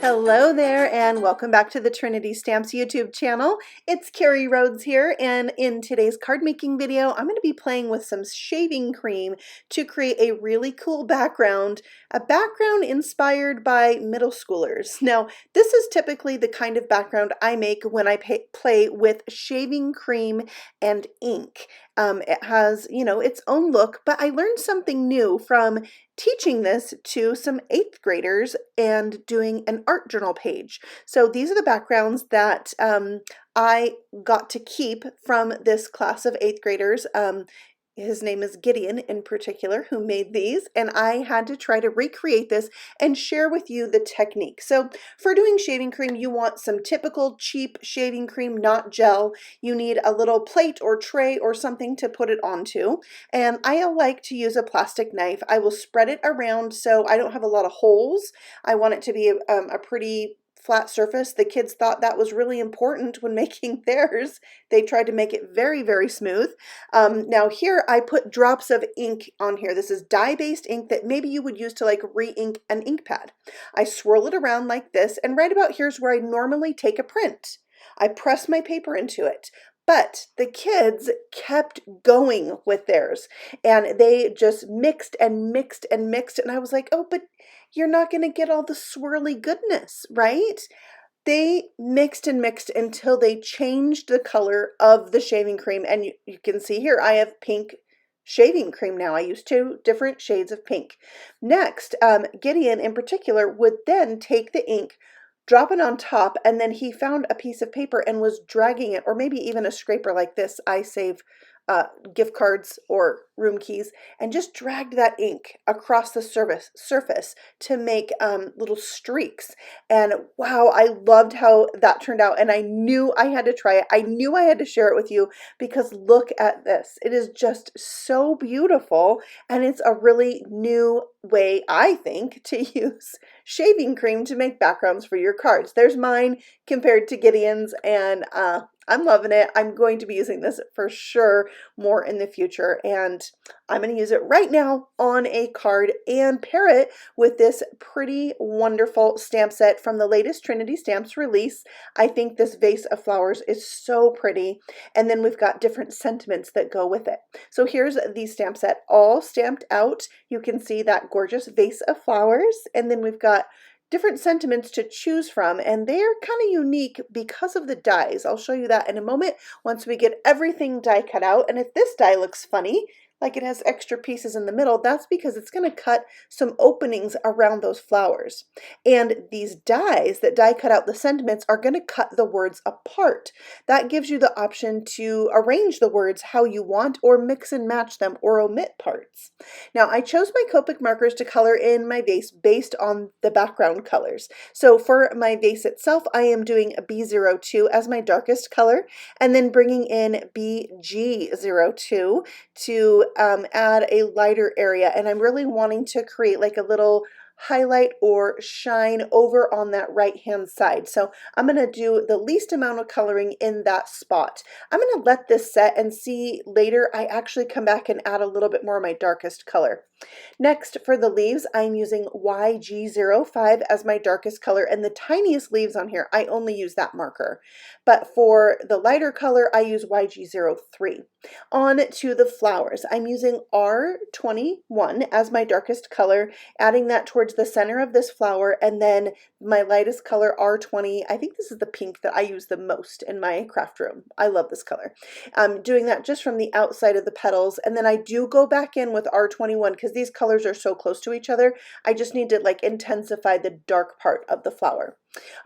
Hello there and welcome back to the Trinity Stamps YouTube channel. It's Carrie Rhodes here, and in today's card making video I'm going to be playing with some shaving cream to create a really cool background, a background inspired by middle schoolers. Now this is typically the kind of background I make when I play with shaving cream and ink. It has, its own look, but I learned something new from teaching this to some 8th graders and doing an art journal page. So these are the backgrounds that I got to keep from this class of 8th graders. His name is Gideon in particular, who made these, and I had to try to recreate this and share with you the technique. So for doing shaving cream, you want some typical cheap shaving cream, not gel. You need a little plate or tray or something to put it onto, and I like to use a plastic knife. I will spread it around so I don't have a lot of holes. I want it to be a pretty flat surface. The kids thought that was really important when making theirs. They tried to make it very, very smooth. Now here I put drops of ink on here. This is dye-based ink that maybe you would use to like re-ink an ink pad. I swirl it around like this, and right about here's where I normally take a print. I press my paper into it. But the kids kept going with theirs, and they just mixed and mixed and mixed, and I was like, oh, but you're not going to get all the swirly goodness, right? They mixed and mixed until they changed the color of the shaving cream, and you can see here I have pink shaving cream now. I use 2 different shades of pink. Next, Gideon in particular would then take the ink, drop it on top, and then he found a piece of paper and was dragging it, or maybe even a scraper like this. I save gift cards or room keys, and just dragged that ink across the surface to make little streaks. And wow, I loved how that turned out, and I knew I had to try it. I knew I had to share it with you because look at this. It is just so beautiful, and it's a really new way, I think, to use shaving cream to make backgrounds for your cards. There's mine compared to Gideon's, and I'm loving it. I'm going to be using this for sure more in the future, and I'm going to use it right now on a card and pair it with this pretty wonderful stamp set from the latest Trinity Stamps release. I think this vase of flowers is so pretty, and then we've got different sentiments that go with it. So here's the stamp set all stamped out. You can see that gorgeous vase of flowers, and then we've got different sentiments to choose from, and they're kind of unique because of the dies. I'll show you that in a moment once we get everything die cut out. And if this die looks funny, like it has extra pieces in the middle, that's because it's going to cut some openings around those flowers. And these dies that die cut out the sentiments are going to cut the words apart. That gives you the option to arrange the words how you want, or mix and match them, or omit parts. Now I chose my Copic markers to color in my vase based on the background colors. So for my vase itself, I am doing a B02 as my darkest color, and then bringing in BG02 to add a lighter area, and I'm really wanting to create like a little highlight or shine over on that right hand side. So I'm going to do the least amount of coloring in that spot. I'm going to let this set and see later I actually come back and add a little bit more of my darkest color. Next, for the leaves, I'm using YG05 as my darkest color, and the tiniest leaves on here, I only use that marker. But for the lighter color, I use YG03. On to the flowers, I'm using R21 as my darkest color, adding that towards the center of this flower, and then my lightest color, R20. I think this is the pink that I use the most in my craft room. I love this color. I'm doing that just from the outside of the petals, and then I do go back in with R21 because these colors are so close to each other. I just need to like intensify the dark part of the flower.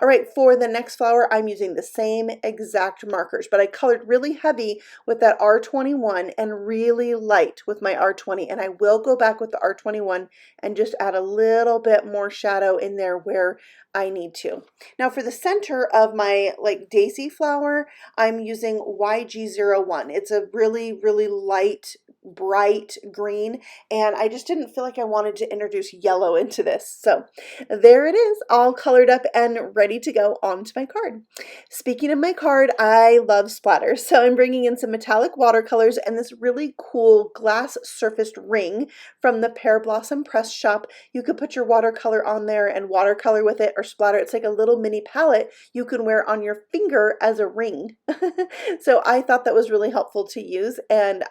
All right, for the next flower, I'm using the same exact markers, but I colored really heavy with that R21 and really light with my R20, and I will go back with the R21 and just add a little bit more shadow in there where I need to. Now for the center of my like daisy flower, I'm using YG01. It's a really, really light bright green, and I just didn't feel like I wanted to introduce yellow into this. So there it is, all colored up and ready to go onto my card. Speaking of my card, I love splatters, so I'm bringing in some metallic watercolors and this really cool glass surfaced ring from the Pear Blossom Press Shop. You could put your watercolor on there and watercolor with it or splatter. It's like a little mini palette you can wear on your finger as a ring. So I thought that was really helpful to use, and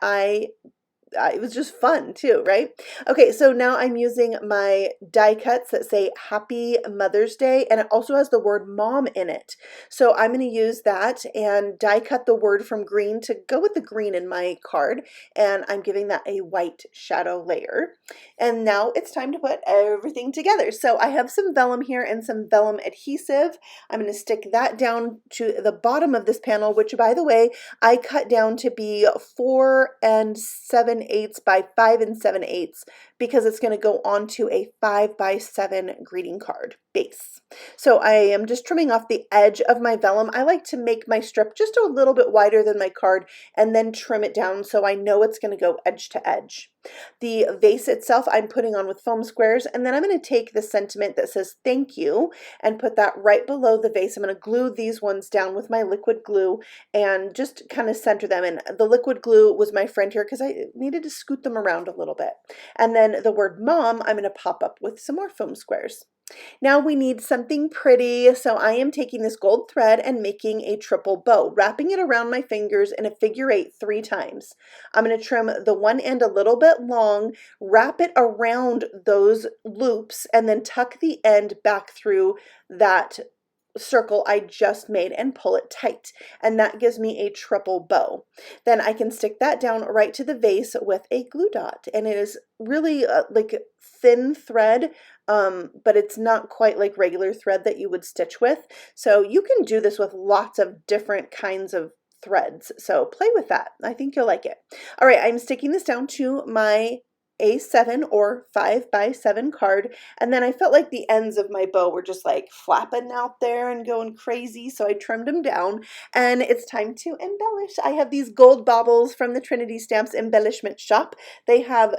it was just fun too, right? Okay, so now I'm using my die cuts that say Happy Mother's Day, and it also has the word mom in it. So I'm going to use that and die cut the word from green to go with the green in my card, and I'm giving that a white shadow layer. And now it's time to put everything together. So I have some vellum here and some vellum adhesive. I'm going to stick that down to the bottom of this panel, which, by the way, I cut down to be 4 7/8 by 5 7/8 because it's going to go onto a 5 by 7 greeting card base. So I am just trimming off the edge of my vellum. I like to make my strip just a little bit wider than my card and then trim it down so I know it's going to go edge to edge. The vase itself I'm putting on with foam squares, and then I'm going to take the sentiment that says thank you and put that right below the vase. I'm going to glue these ones down with my liquid glue and just kind of center them. And the liquid glue was my friend here because I needed to scoot them around a little bit. And then the word mom, I'm going to pop up with some more foam squares. Now we need something pretty, so I am taking this gold thread and making a triple bow, wrapping it around my fingers in a figure 8 3 times. I'm going to trim the one end a little bit long, wrap it around those loops, and then tuck the end back through that circle I just made and pull it tight, and that gives me a triple bow. Then I can stick that down right to the vase with a glue dot, and it is really like thin thread, but it's not quite like regular thread that you would stitch with. So you can do this with lots of different kinds of threads, so play with that. I think you'll like it. All right, I'm sticking this down to my A7 or 5 by 7 card, and then I felt like the ends of my bow were just like flapping out there and going crazy, so I trimmed them down, and it's time to embellish. I have these gold baubles from the Trinity Stamps Embellishment shop. They have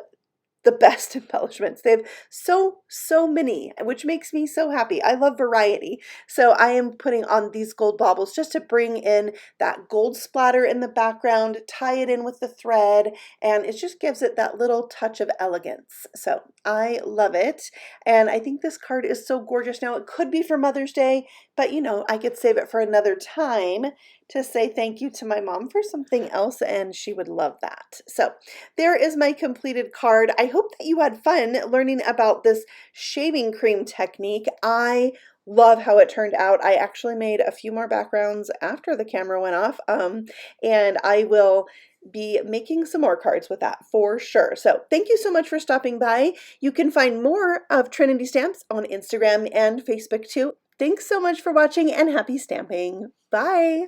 the best embellishments. They have so many, which makes me so happy. I love variety. So I am putting on these gold baubles just to bring in that gold splatter in the background, tie it in with the thread, and it just gives it that little touch of elegance. So I love it, and I think this card is so gorgeous. Now it could be for Mother's Day, but you know, I could save it for another time to say thank you to my mom for something else, and she would love that. So there is my completed card. I hope that you had fun learning about this shaving cream technique. I love how it turned out. I actually made a few more backgrounds after the camera went off, and I will be making some more cards with that for sure. So thank you so much for stopping by. You can find more of Trinity Stamps on Instagram and Facebook too. Thanks so much for watching, and happy stamping. Bye!